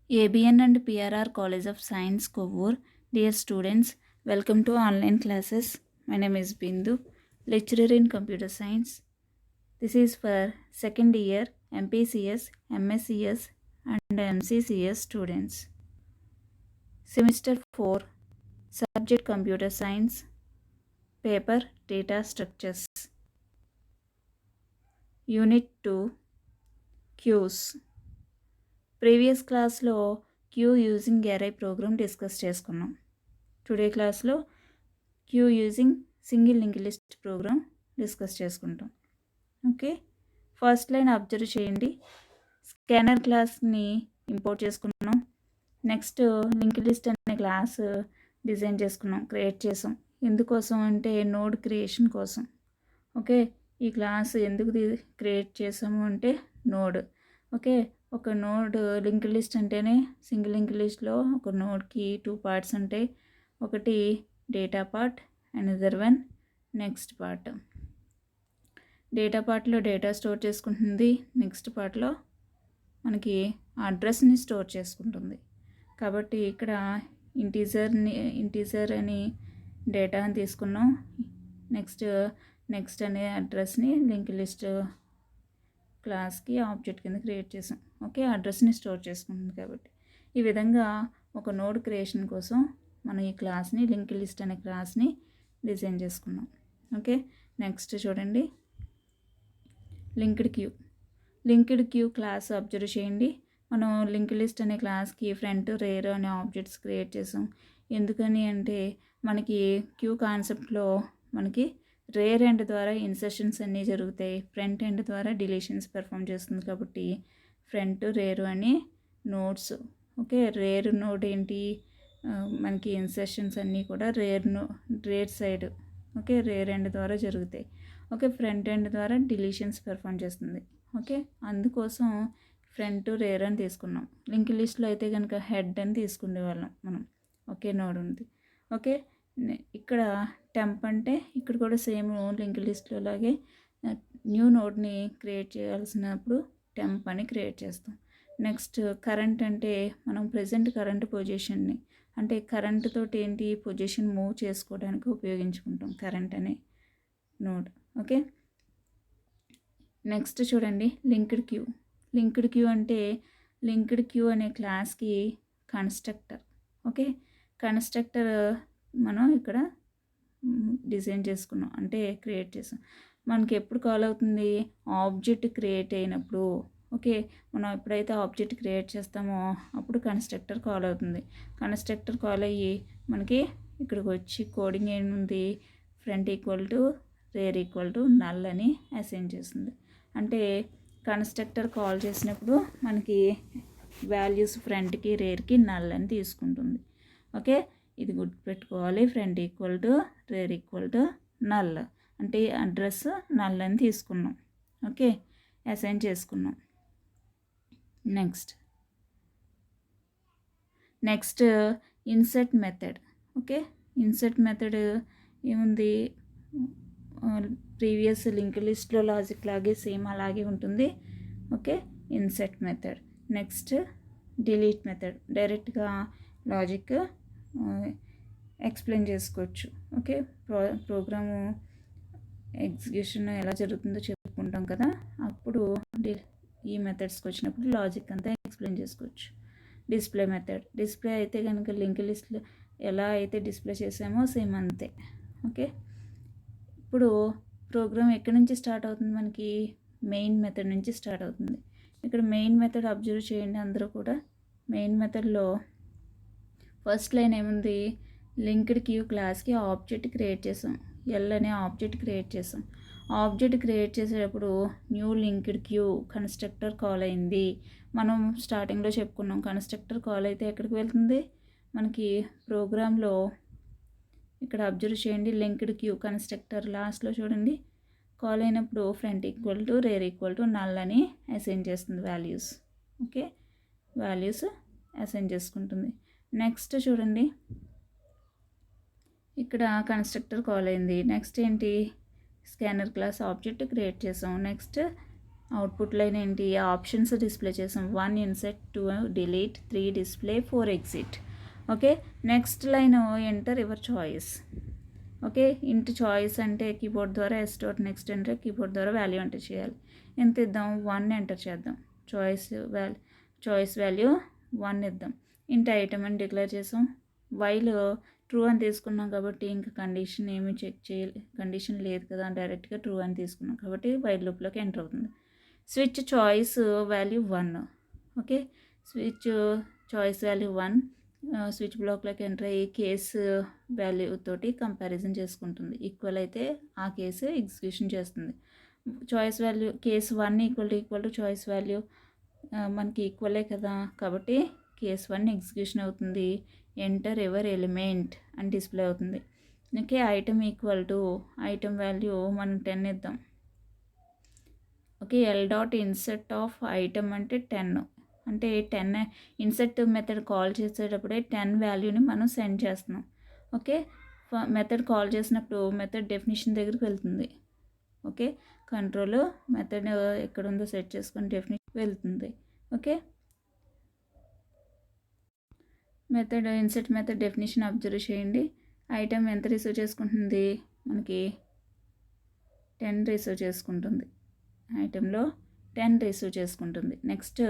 ABN and PRR College of Science, Kovur. Dear students, welcome to online classes. My name is Bindu, lecturer in computer science. This is for second year MPCS, MSCS and MCCS students. Semester 4, subject computer science, paper data structures. Unit 2, queues. Previous క్లాస్లో queue using array program discuss చేసుకున్నాం. Today క్లాస్లో queue using single link list program discuss చేసుకుంటాం. Okay, first line observe చేయండి. Scanner క్లాస్ని import చేసుకున్నాం. Next link list అనే class design చేసుకున్నాం, create చేసాం. ఎందుకోసం అంటే నోడ్ క్రియేషన్ కోసం. ఓకే, ఈ క్లాస్ ఎందుకు క్రియేట్ చేసాము అంటే నోడ్. ఓకే, ఒక నోడ్ లింక్ లిస్ట్ అంటేనే సింగిల్ లింక్ లిస్ట్లో ఒక నోడ్కి 2 పార్ట్స్ ఉంటాయి. ఒకటి data part, another one next part. Data పార్ట్లో డేటా స్టోర్ చేసుకుంటుంది, నెక్స్ట్ పార్ట్లో మనకి అడ్రస్ని స్టోర్ చేసుకుంటుంది. కాబట్టి ఇక్కడ ఇంటీజర్ అని డేటాని తీసుకున్నాం. నెక్స్ట్ అనే అడ్రస్ని లింక్ లిస్ట్ క్లాస్కి ఆబ్జెక్ట్ కింద క్రియేట్ చేసాం. ఓకే, అడ్రస్ని స్టోర్ చేసుకుంటుంది. కాబట్టి ఈ విధంగా ఒక నోడ్ క్రియేషన్ కోసం మనం ఈ క్లాస్ని లింక్ లిస్ట్ అనే క్లాస్ని డిజైన్ చేసుకున్నాం. ఓకే, నెక్స్ట్ చూడండి, లింక్డ్ క్యూ క్లాస్ అబ్జర్వ్ చేయండి. మనం లింక్ లిస్ట్ అనే క్లాస్కి ఫ్రంట్, రేర్ అనే ఆబ్జెక్ట్స్ క్రియేట్ చేసాం. ఎందుకని అంటే మనకి క్యూ కాన్సెప్ట్లో మనకి రేర్ ఎండ్ ద్వారా ఇన్సర్షన్స్ అన్నీ జరుగుతాయి, ఫ్రంట్ ఎండ్ ద్వారా డిలీషన్స్ పెర్ఫామ్ చేస్తుంది. కాబట్టి ఫ్రంట్, రేరు అని నోడ్స్. ఓకే, రేర్ నోడ్ ఏంటి, మనకి ఇన్సర్షన్స్ అన్నీ కూడా rare side, okay, rare end ద్వారా జరుగుతాయి. ఓకే, ఫ్రంట్ ఎండ్ ద్వారా డిలీషన్స్ పెర్ఫామ్ చేస్తుంది. ఓకే, అందుకోసం ఫ్రంట్, రేర్ అని తీసుకున్నాం. లింక్ లిస్ట్లో అయితే కనుక హెడ్ అని తీసుకునే వాళ్ళం మనం. ఓకే, నోడ్ ఉంది. ఓకే, ఇక్కడ టెంప్ అంటే ఇక్కడ కూడా సేమ్ లింక్ లిస్ట్లో లాగే న్యూ నోడ్ని క్రియేట్ చేయాల్సినప్పుడు టెంప్ అని క్రియేట్ చేస్తాం. నెక్స్ట్ కరెంట్ అంటే మనం ప్రజెంట్ కరెంట్ పొజిషన్ని, అంటే కరెంట్ తోటి ఏంటి పొజిషన్ మూవ్ చేసుకోవడానికి ఉపయోగించుకుంటాం కరెంట్ అనే నోడ్. ఓకే, నెక్స్ట్ చూడండి, లింక్డ్ క్యూ అంటే లింక్డ్ క్యూ అనే క్లాస్కి కన్స్ట్రక్టర్. ఓకే, కన్స్ట్రక్టర్ మనం ఇక్కడ డిజైన్ చేసుకున్నాం, అంటే క్రియేట్ చేసాం. మనకి ఎప్పుడు కాల్ అవుతుంది, ఆబ్జెక్ట్ క్రియేట్ అయినప్పుడు. ఓకే, మనం ఎప్పుడైతే ఆబ్జెక్ట్ క్రియేట్ చేస్తామో అప్పుడు కన్స్ట్రక్టర్ కాల్ అవుతుంది. కన్స్ట్రక్టర్ కాల్ అయ్యి మనకి ఇక్కడికి వచ్చి కోడింగ్ ఏముంది, front equal to rare equal to null అని అసైన్ చేస్తుంది. అంటే కన్స్ట్రక్టర్ కాల్ చేసినప్పుడు మనకి వాల్యూస్ ఫ్రంట్కి, రేర్కి నల్ అని తీసుకుంటుంది. ఓకే, ఇది గుర్తుపెట్టుకోవాలి. Front equal to rare equal to null అంటే అడ్రస్ నల్ అని తీసుకున్నాం. ఓకే, అసైన్ చేసుకున్నాం. Next insert method. Okay, insert method ఏముంది, ప్రీవియస్ లింక్ లిస్ట్లో లాజిక్ లాగే సేమ్ అలాగే ఉంటుంది. Okay, insert method. Next delete method, డైరెక్ట్గా లాజిక్ ఎక్స్ప్లెయిన్ చేసుకోవచ్చు. ఓకే, ప్రోగ్రాము ఎగ్జిక్యూషన్ ఎలా జరుగుతుందో చెప్పుకుంటాం కదా, అప్పుడు ఈ మెథడ్స్కి వచ్చినప్పుడు లాజిక్ అంతా ఎక్స్ప్లెయిన్ చేసుకోవచ్చు. డిస్ప్లే మెథడ్, డిస్ప్లే అయితే కనుక లింక్ లిస్ట్లో ఎలా అయితే డిస్ప్లే చేసామో సేమ్ అంతే. ఓకే, ఇప్పుడు ప్రోగ్రామ్ ఎక్కడి నుంచి స్టార్ట్ అవుతుంది, మనకి మెయిన్ మెథడ్ నుంచి స్టార్ట్ అవుతుంది. ఇక్కడ మెయిన్ మెథడ్ అబ్జర్వ్ చేయండి అందరూ కూడా. మెయిన్ మెథడ్లో ఫస్ట్ లైన్ ఏముంది, లింక్డ్ క్యూ క్లాస్కి ఆబ్జెక్ట్ క్రియేట్ చేసాం, ఎల్ అనే ఆబ్జెక్ట్ క్రియేట్ చేసాం. ఆబ్జెక్ట్ క్రియేట్ చేసేటప్పుడు new linked queue constructor call అయింది. మనం స్టార్టింగ్లో చెప్పుకున్నాం, కన్స్ట్రక్టర్ కాల్ అయితే ఎక్కడికి వెళ్తుంది, మనకి ప్రోగ్రాంలో ఇక్కడ అబ్జర్వ్ చేయండి. లింక్డ్ క్యూ కన్స్ట్రక్టర్ లాస్ట్లో చూడండి, కాల్ అయినప్పుడు front equal to rare equal to null అని అసైన్ చేస్తుంది వాల్యూస్. ఓకే, వాల్యూస్ అసైన్ చేసుకుంటుంది. నెక్స్ట్ చూడండి, ఇక్కడ కన్స్ట్రక్టర్ కాల్ అయింది. నెక్స్ట్ ఏంటి, స్కానర్ క్లాస్ ఆబ్జెక్ట్ క్రియేట్ చేసాం. నెక్స్ట్ అవుట్పుట్ లైన్ ఏంటి, ఆప్షన్స్ డిస్ప్లే చేసాం. 1 INCET, 2 delete, 3 display, 4 exit. Okay, next line enter your choice. Okay, ఇంటి చాయిస్ అంటే కీబోర్డ్ ద్వారా ఎస్ డాట్ నెక్స్ట్ అంటే కీబోర్డ్ ద్వారా వాల్యూ ఎంటర్ చేయాలి. ఎంత ఇద్దాం, 1 ఎంటర్ చేద్దాం. చాయిస్ వాల్యూ 1 ఇద్దాం. ఇంటి ఐటమ్ అని డిక్లేర్ చేసాం. వైల్ ట్రూ అని తీసుకున్నాం కాబట్టి ఇంకా కండిషన్ ఏమి చెక్ చేయాలి, కండిషన్ లేదు కదా, డైరెక్ట్గా ట్రూ అని తీసుకున్నాం కాబట్టి వైల్ లూప్లోకి ఎంటర్ అవుతుంది. Switch choice value 1. Okay, switch choice value 1 switch బ్లాక్లోకి ఎంటర్ అయ్యి కేసు వాల్యూ తోటి కంపారిజన్ చేసుకుంటుంది. ఈక్వల్ అయితే ఆ కేసు ఎగ్జిక్యూషన్ చేస్తుంది. Choice value case 1 equal to choice value మనకి ఈక్వలే కదా, కాబట్టి కేసు 1 ఎగ్జిక్యూషన్ అవుతుంది. ఎంటర్ ఎవర్ ఎలిమెంట్ అని డిస్ప్లే అవుతుంది. Okay, item equal to item value మనం 10 ఇద్దాం. Okay, L dot insert of item అంటే 10, అంటే 10 ఇన్సెట్ మెథడ్ కాల్ చేసేటప్పుడే 10 వాల్యూని మనం సెండ్ చేస్తున్నాం. ఓకే, మెథడ్ కాల్ చేసినప్పుడు మెథడ్ డెఫినిషన్ దగ్గరికి వెళ్తుంది. ఓకే, కంట్రోల్ మెథడ్ ఎక్కడ ఉందో సెట్ చేసుకొని డెఫినిషన్ వెళ్తుంది. Okay, method INCET method definition observe చేయండి. ఐటమ్ ఎంత రిసీవ్ చేసుకుంటుంది, మనకి 10 రిసీవ్ చేసుకుంటుంది. ఐటెంలో 10 రిసీవ్ చేసుకుంటుంది. నెక్స్ట్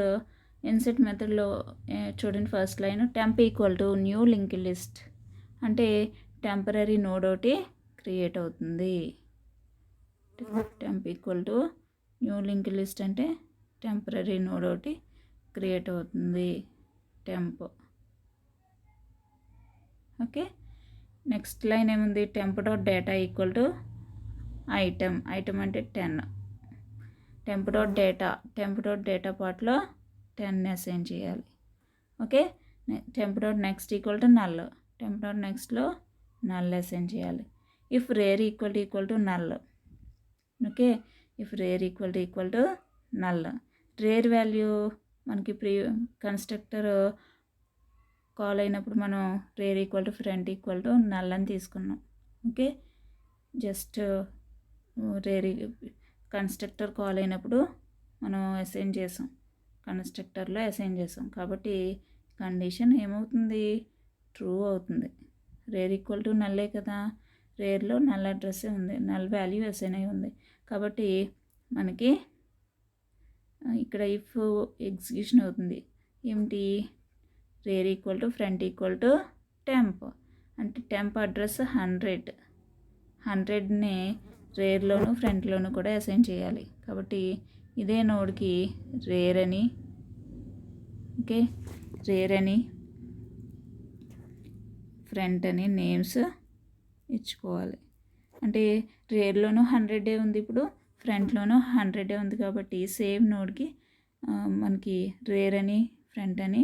ఇన్సెట్ మెథడ్లో చూడండి, first line temp equal to new link list అంటే టెంపరీ నోడ్ ఒకటి క్రియేట్ అవుతుంది. Temp equal to new link list అంటే టెంపరీ నోడ్ ఒకటి క్రియేట్ అవుతుంది, టెంప్. ఓకే, నెక్స్ట్ లైన్ ఏముంది, temp dot data equal to item అంటే 10. టెంప్ డాట్ డేటా పార్ట్లో 10 assign చేయాలి. Okay, temp dot next equal to null, temp dot నెక్స్ట్లో null assign చేయాలి. If rear equal to null. Okay, if rear equal to null. Rear value మనకి constructor call అయినప్పుడు మనం rear equal to front equal to null అని తీసుకున్నాం. Okay, just rear constructor call అయినప్పుడు మనం assign చేసాం, కన్స్ట్రక్టర్లో అసైన్ చేసాం కాబట్టి కండిషన్ ఏమవుతుంది, ట్రూ అవుతుంది. రేర్ ఈక్వల్ టు నల్లే కదా, రేర్లో నల్ అడ్రస్సే ఉంది, నల్ వాల్యూ అసైన్ అయి ఉంది కాబట్టి మనకి ఇక్కడ ఇఫ్ ఎగ్జిక్యూషన్ అవుతుంది. ఏమిటి, rare equal to front equal to temp అంటే టెంప్ అడ్రస్ 100ని రేర్లోను ఫ్రంట్లోను కూడా అసైన్ చేయాలి కాబట్టి ఇదే నోడ్కి రేర్ అని, ఓకే, రేర్ అని ఫ్రంట్ అని నేమ్స్ ఇచ్చుకోవాలి. అంటే రేర్లోనూ 100 ఉంది, ఇప్పుడు ఫ్రంట్లోనూ 100 ఉంది కాబట్టి సేమ్ నోడ్కి మనకి రేర్ అని ఫ్రంట్ అని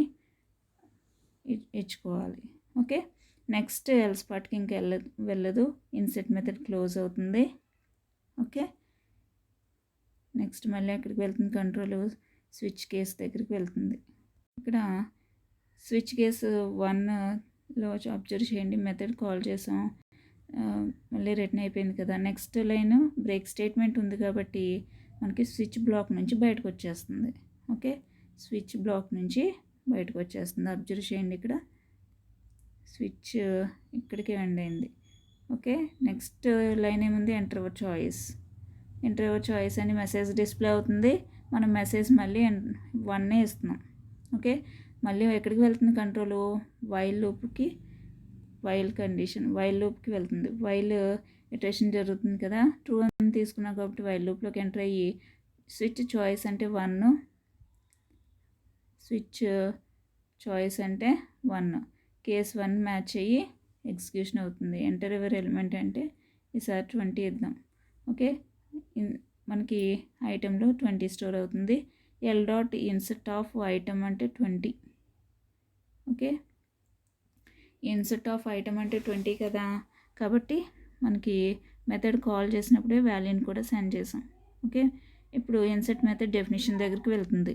ఇచ్చుకోవాలి. ఓకే, నెక్స్ట్ ఎల్స్ పార్ట్కి ఇంకా వెళ్ళదు, ఇన్సెట్ మెథడ్ క్లోజ్ అవుతుంది. ఓకే, నెక్స్ట్ మళ్ళీ ఎక్కడికి వెళ్తుంది, కంట్రోల్ స్విచ్ కేస్ దగ్గరికి వెళ్తుంది. ఇక్కడ స్విచ్ కేస్ 1లో అబ్జర్వ్ చేయండి, మెథడ్ కాల్ చేసాం, మళ్ళీ రిటర్న్ అయిపోయింది కదా. నెక్స్ట్ లైన్ బ్రేక్ స్టేట్మెంట్ ఉంది కాబట్టి మనకి స్విచ్ బ్లాక్ నుంచి బయటకు వచ్చేస్తుంది. ఓకే, స్విచ్ బ్లాక్ నుంచి బయటకు వచ్చేస్తుంది. అబ్జర్వ్ చేయండి, ఇక్కడ స్విచ్ ఇక్కడికి ఎండ్ అయింది. ఓకే, నెక్స్ట్ లైన్ ఏముంది, ఎంటర్ యువర్ చాయిస్ అని మెసేజ్ డిస్ప్లే అవుతుంది. మనం మెసేజ్ మళ్ళీ 1 ఇస్తున్నాం. ఓకే, మళ్ళీ ఎక్కడికి వెళ్తుంది, కంట్రోల్ వైల్ లూప్కి, వైల్ లూప్కి వెళ్తుంది. వైల్ ఇటరేషన్ జరుగుతుంది కదా, ట్రూ అని తీసుకున్నాం కాబట్టి వైల్ లూప్లోకి ఎంటర్ అయ్యి స్విచ్ చాయిస్ అంటే 1, స్విచ్ చాయిస్ అంటే 1, కేస్ 1 మ్యాచ్ అయ్యి ఎగ్జిక్యూషన్ అవుతుంది. ఎంటర్ ఎవర్ ఎలిమెంట్ అంటే ఈసారి 20 ఇద్దాం. ఓకే, మనకి ఐటెంలో 20 స్టోర్ అవుతుంది. L dot insert of item అంటే 20. ఓకే, ఇన్సెట్ ఆఫ్ ఐటమ్ అంటే 20 కదా, కాబట్టి మనకి మెథడ్ కాల్ చేసినప్పుడే వాల్యూని కూడా సెండ్ చేసాం. ఓకే, ఇప్పుడు ఇన్సెట్ మెథడ్ డెఫినిషన్ దగ్గరికి వెళ్తుంది.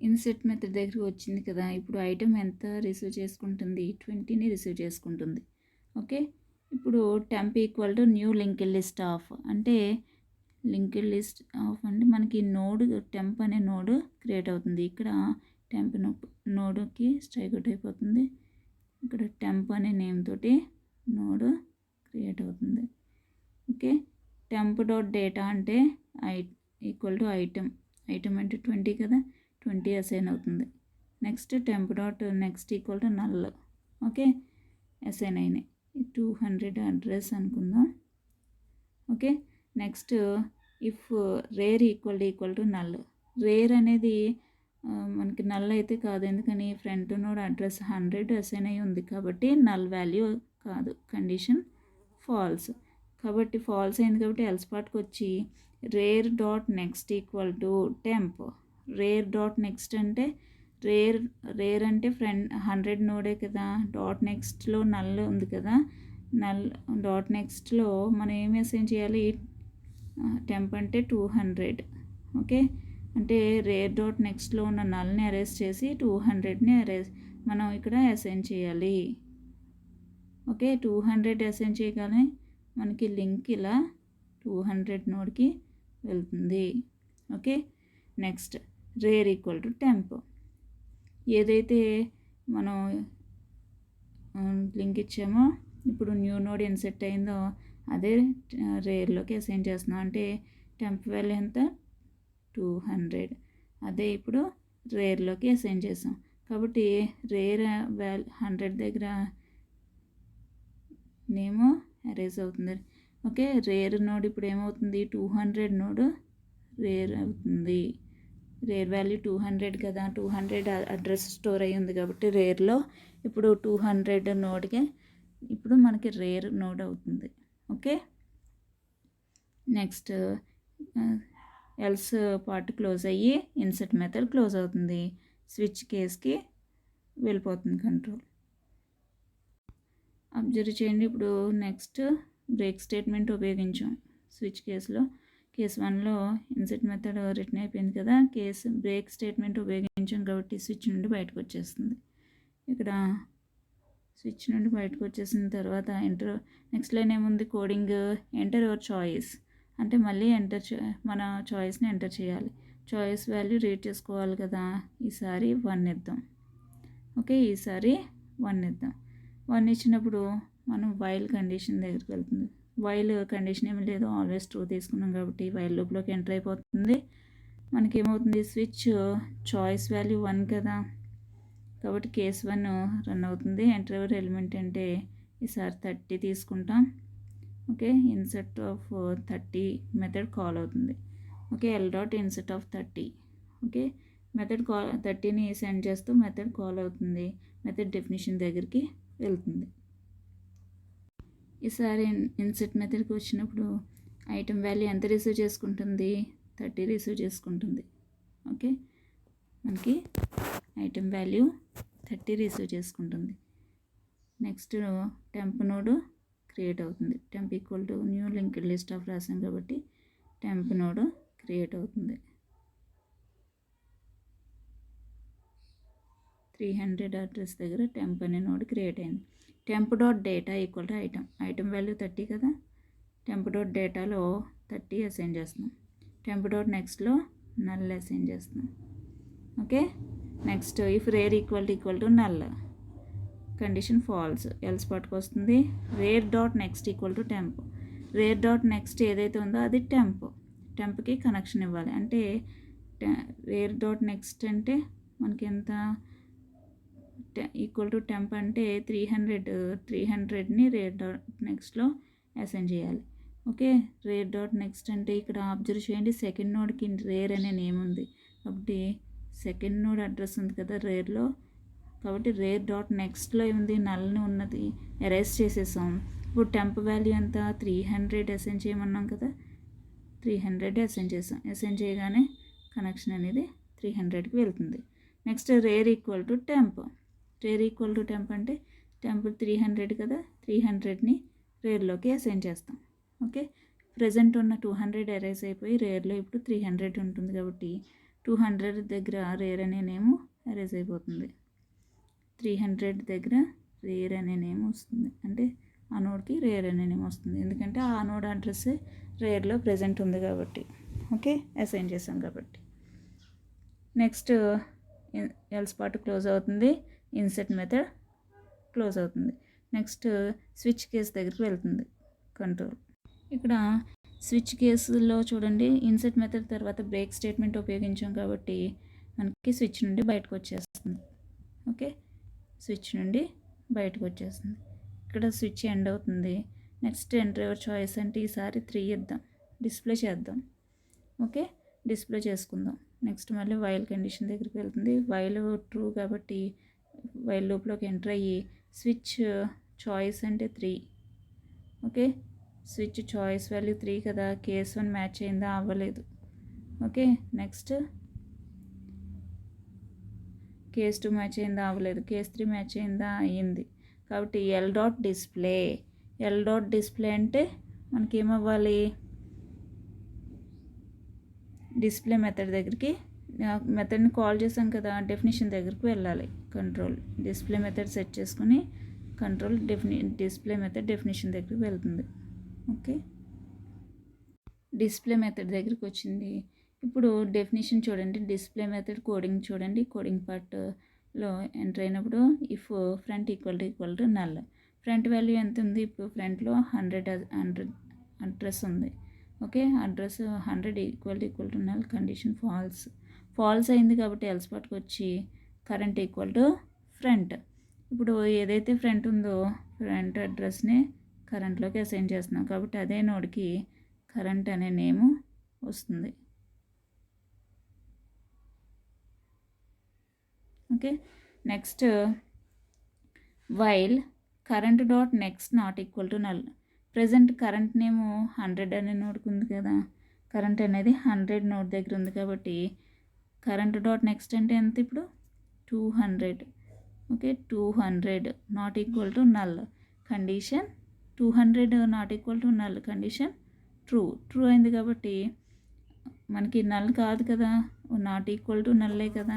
ఇన్సెట్ మెథడ్ దగ్గరికి వచ్చింది కదా, ఇప్పుడు ఐటమ్ ఎంత రిసీవ్ చేసుకుంటుంది, 20ని రిసీవ్ చేసుకుంటుంది. ఓకే, ఇప్పుడు temp equal to new link list of అంటే లింక్డ్ లిస్ట్ ఆఫ్ అంటే మనకి నోడ్ టెంప్ అనే నోడ్ క్రియేట్ అవుతుంది. ఇక్కడ టెంప్ నోడ్కి స్ట్రైక్ అవుట్ అయిపోతుంది. ఇక్కడ టెంప్ అనే నేమ్ తోటి నోడ్ క్రియేట్ అవుతుంది. ఓకే, టెంప్ డాట్ డేటా అంటే ఈక్వల్ టు ఐటమ్ అంటే 20 కదా, 20 అసైన్ అవుతుంది. Next temp dot next equal to null. Okay, assign అయినాయి. 200 అడ్రస్ అనుకుందాం. Okay, next if rear equal to null. Rare అనేది మనకి నల్ అయితే కాదు, ఎందుకని ఫ్రంట్ నోడ్ అడ్రస్ 100 అసైన్ అయి ఉంది కాబట్టి నల్ వాల్యూ కాదు, కండిషన్ ఫాల్స్. కాబట్టి ఫాల్స్ అయింది కాబట్టి ఎల్స్ పార్ట్కి వచ్చి rare dot next equal to temp. Rare dot next అంటే రేర్ అంటే ఫ్రంట్ 100 నోడే కదా, డాట్ నెక్స్ట్లో నల్ ఉంది కదా, నల్ డాట్ నెక్స్ట్లో మనం ఏమి అసైన్ చేయాలి, టెంప్ అంటే 200. ఓకే, అంటే రేర్ డాట్ నెక్స్ట్లో ఉన్న నల్ని అరేస్ చేసి 200ని మనం ఇక్కడ అసైన్ చేయాలి. ఓకే, 200 అసైన్ చేయగానే మనకి లింక్ ఇలా 200 నోడ్కి వెళ్తుంది. Okay, next rare equal to temp. ఏదైతే మనం లింక్ ఇచ్చామో ఇప్పుడు న్యూ నోడ్ ఇన్సెట్ అయిందో అదే రేర్లోకి అసైన్ చేస్తున్నాం. అంటే టెంప్ వాల్యూ ఎంత, 200. అదే ఇప్పుడు రేర్లోకి అసైన్ చేసాం కాబట్టి రేర్ 100 దగ్గర నేమ్ అరేజ్ అవుతుంది. ఓకే, రేర్ నోడ్ ఇప్పుడు ఏమవుతుంది, 200 నోడ్ రేర్ అవుతుంది. రేర్ వాల్యూ 200 కదా, 200 అడ్రస్ స్టోర్ అయ్యి ఉంది కాబట్టి రేర్లో ఇప్పుడు 200 నోడ్కి ఇప్పుడు మనకి రేర్ నోడ్ అవుతుంది. Okay, next else part close అయ్యి ఇన్సర్ట్ మెథడ్ క్లోజ్ అవుతుంది. స్విచ్ కేస్కి వెళ్ళిపోతుంది కంట్రోల్. అబ్జర్వ్ చేయండి, ఇప్పుడు నెక్స్ట్ బ్రేక్ స్టేట్మెంట్ ఉపయోగించాం స్విచ్ కేసులో. కేస్ 1లో ఇన్సెట్ మెథడ్ రిటర్న్ అయిపోయింది కదా, కేసు బ్రేక్ స్టేట్మెంట్ ఉపయోగించాం కాబట్టి స్విచ్ నుండి బయటకు వచ్చేస్తుంది. ఇక్కడ స్విచ్ నుండి బయటకు వచ్చేసిన తర్వాత నెక్స్ట్ లైన్ ఏముంది, కోడింగ్ ఎంటర్ యువర్ చాయిస్ అంటే మళ్ళీ మన చాయిస్ని ఎంటర్ చేయాలి. చాయిస్ వాల్యూ రీడ్ చేసుకోవాలి కదా, ఈసారి 1 ఇద్దాం. ఓకే, ఈసారి 1 ఇద్దాం. 1 ఇచ్చినప్పుడు మనం వైల్ కండిషన్ దగ్గరికి వెళ్తుంది. వైల్ కండిషన్ ఏమి లేదు, ఆల్వేస్ ట్రూ తీసుకున్నాం కాబట్టి వైల్ లూప్లోకి ఎంటర్ అయిపోతుంది. మనకి ఏమవుతుంది, స్విచ్ చాయిస్ వాల్యూ 1 కదా కాబట్టి కేస్ 1 రన్ అవుతుంది. ఎంటర్ ఎవర్ ఎలిమెంట్ అంటే ఈసారి 30 తీసుకుంటాం. Okay, insert of 30 method call అవుతుంది. Okay, L dot insert of 30. Okay, method call 30ని సెండ్ చేస్తూ మెథడ్ కాల్ అవుతుంది, మెథడ్ డెఫినిషన్ దగ్గరికి వెళ్తుంది. ఈసారి ఇన్సర్ట్ మెథడ్కి వచ్చినప్పుడు ఐటమ్ వాల్యూ ఎంత రిసీవ్ చేసుకుంటుంది, 30 రిసీవ్ చేసుకుంటుంది. ఓకే, మనకి ఐటమ్ వాల్యూ 30 రిసీవ్ చేసుకుంటుంది. నెక్స్ట్ టెంప్ నోడ్ క్రియేట్ అవుతుంది. Temp equal to new linked list of రాసాం కాబట్టి టెంప్ నోడ్ క్రియేట్ అవుతుంది. 300 అడ్రస్ దగ్గర టెంప్ అనే నోడ్ క్రియేట్ అయింది. Temp dot data equal to item value 30 కదా, టెంప్ డాట్ డేటాలో 30 అసైన్ చేస్తున్నాం. టెంప్ డాట్ నెక్స్ట్లో నల్ అసైన్ చేస్తున్నాం. Okay, next if rear equal to null, condition falls, else పార్ట్కి వస్తుంది. Rare dot next equal to temp. Rare dot next ఏదైతే ఉందో అది టెంప్కి కనెక్షన్ ఇవ్వాలి. అంటే రేర్ డాట్ నెక్స్ట్ అంటే మనకి ఎంత, ఈక్వల్ టు టెంప్ అంటే 300ని రేర్ డాట్ నెక్స్ట్లో అసైన్ చేయాలి. ఓకే, రేర్ డాట్ నెక్స్ట్ అంటే ఇక్కడ అబ్జర్వ్ చేయండి, సెకండ్ నోడ్కి రేర్ అనే నేమ్ ఉంది కాబట్టి సెకండ్ నోడ్ అడ్రస్ ఉంది కదా రేర్లో, కాబట్టి రేర్ డాట్ నెక్స్ట్లో ఉంది నల్ని ఉన్నది ఎరేజ్ చేసేసాం. ఇప్పుడు టెంప్ వాల్యూ ఎంత, 300 అసైన్ చేయమన్నాం కదా, 300 అసైన్ చేసాం. అసైన్ చేయగానే కనెక్షన్ అనేది 300కి వెళ్తుంది. Next rare equal to temp. Rare equal to temp అంటే టెంప్ 300 కదా, 300ని రేర్లోకి అసైన్ చేస్తాం. ఓకే, ప్రజెంట్ ఉన్న 200 ఎరేజ్ అయిపోయి రేర్లో ఇప్పుడు 300 ఉంటుంది కాబట్టి 200 దగ్గర రేర్ అనే నేమ్ ఎరేజ్ అయిపోతుంది. 300 దగ్గర రేర్ అనే నేమ్ వస్తుంది, అంటే ఆ నోడ్కి రేర్ అనే నేమ్ వస్తుంది, ఎందుకంటే ఆ నోడ్ అడ్రస్ రేర్లో ప్రెజెంట్ ఉంది కాబట్టి ఓకే అసైన్ చేసాం కాబట్టి. నెక్స్ట్ ఎల్స్ పార్ట్ క్లోజ్ అవుతుంది, ఇన్సెట్ మెథడ్ క్లోజ్ అవుతుంది. నెక్స్ట్ స్విచ్ కేస్ దగ్గరికి వెళ్తుంది కంట్రోల్. ఇక్కడ స్విచ్ కేసులో చూడండి, ఇన్సెట్ మెథడ్ తర్వాత బ్రేక్ స్టేట్మెంట్ ఉపయోగించాం కాబట్టి మనకి స్విచ్ నుండి బయటకు వచ్చేస్తుంది. ఓకే, స్విచ్ నుండి బయటకు వచ్చేస్తుంది. ఇక్కడ స్విచ్ ఎండ్ అవుతుంది. నెక్స్ట్ ఎంటర్ యువర్ చాయిస్ అంటే ఈసారి 3 ఇద్దాం, డిస్ప్లే చేద్దాం. ఓకే, డిస్ప్లే చేసుకుందాం. నెక్స్ట్ మళ్ళీ వైల్ కండిషన్ దగ్గరికి వెళ్తుంది. వైల్ ట్రూ కాబట్టి వైల్ లూప్లోకి ఎంటర్ అయ్యి స్విచ్ చాయిస్ అంటే 3. ఓకే, స్విచ్ చాయిస్ వాల్యూ 3 కదా, కేస్ 1 మ్యాచ్ అయిందా, అవ్వలేదు. ఓకే, నెక్స్ట్ కేస్ 2 మ్యాచ్ అయిందా, అవ్వలేదు. కేస్ 3 మ్యాచ్ అయిందా, అయ్యింది. కాబట్టి ఎల్ డాట్ డిస్ప్లే అంటే మనకి ఏమవ్వాలి, డిస్ప్లే మెథడ్ దగ్గరికి, మెథడ్ని కాల్ చేసాం కదా, డెఫినిషన్ దగ్గరికి వెళ్ళాలి. కంట్రోల్ డిస్ప్లే మెథడ్ సెట్ చేసుకుని కంట్రోల్ డిస్ప్లే మెథడ్ డెఫినిషన్ దగ్గరికి వెళ్తుంది. ఓకే, డిస్ప్లే మెథడ్ దగ్గరికి వచ్చింది. ఇప్పుడు డెఫినిషన్ చూడండి, డిస్ప్లే మెథడ్ కోడింగ్ చూడండి. కోడింగ్ పార్ట్లో ఎంటర్ అయినప్పుడు if front equal to null, front value ఎంత ఉంది, ఇప్పుడు ఫ్రంట్లో 100 అడ్రస్ ఉంది. Okay, address 100 equal to null, condition false అయింది కాబట్టి ఎల్స్ పార్ట్కి వచ్చి కరెంట్ ఈక్వల్ టు ఫ్రంట్. ఇప్పుడు ఏదైతే ఫ్రంట్ ఉందో ఫ్రంట్ అడ్రస్ని కరెంట్లోకి అసైన్ చేస్తున్నాం కాబట్టి అదే నోడ్కి కరెంట్ అనే నేమ్ వస్తుంది. Okay, next while current dot next not equal to null. Present current name 100 అనే నోడ్కి ఉంది కదా, కరెంట్ అనేది 100 నోడ్ దగ్గర ఉంది కాబట్టి కరెంట్ డాట్ నెక్స్ట్ అంటే ఎంత, ఇప్పుడు 200. Okay, 200 not equal to null, condition 200 not equal to null, condition true అయింది కాబట్టి మనకి నల్ కాదు కదా, నాట్ ఈక్వల్ టు నల్లే కదా,